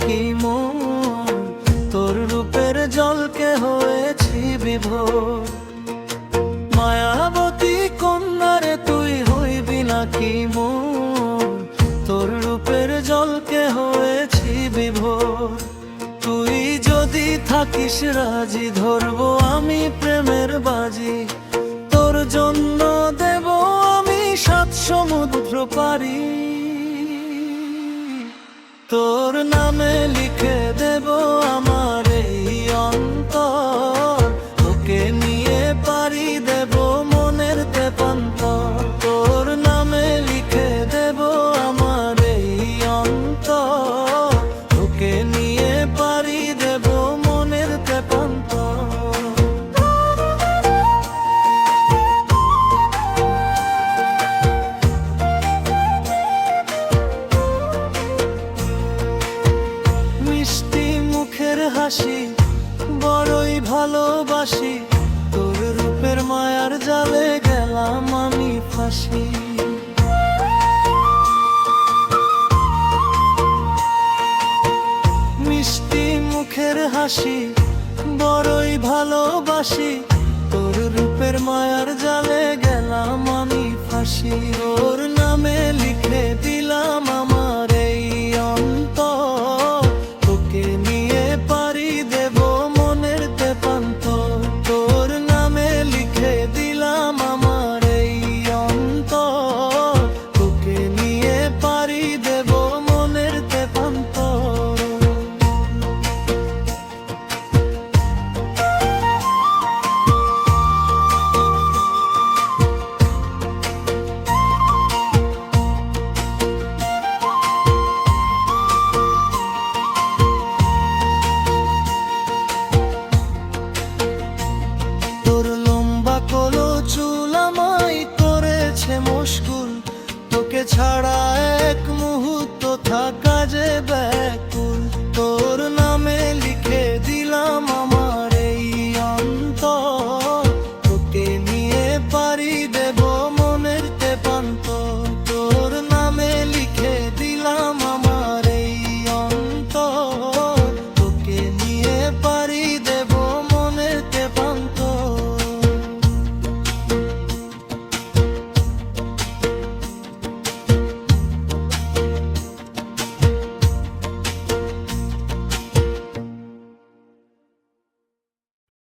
নাকি মন, তোর রূপের জলকে হয়েছি বিভোর। মায়াবতী কন্যারে তুই হইবি নাকি মন, তোর রূপের জলকে হয়েছি বিভোর। তুই যদি থাকিস রাজি, ধরবো আমি প্রেমের বাজি, তোর জন্য দেব আমি 7 সমুদ্র পারি। তোর নামে লিখে দেব আমার এই অন্তর, তোকে নিয়ে পারি দেব মনের তেপান্তর। তোর নামে লিখে দেব আমার এই অন্তর, তোকে নিয়ে পারি দেব মনের তেপান্তর। মিষ্টি মুখের হাসি বড়ই ভালোবাসি, তোর রূপের মায়ার জালে গেলাম আমি ফাঁসি। মিষ্টি মুখের হাসি বড়ই ভালোবাসি, তোর রূপের মায়ার জালে গেলাম আমি ফাঁসি। তোর নামে লিখে দিলাম আমার এই অন্তর, তোকে নিয়ে পারি দেব মনের তেপান্তর। তোর নামে লিখে দিলাম আমার এই অন্তর, তোকে নিয়ে পারি দেব মনের তেপান্তর। তোর লম্বা কলো চুল আমায় করেছে মুশকুল, তোকে ছাড়া এক মুহূর্ত থাকা যে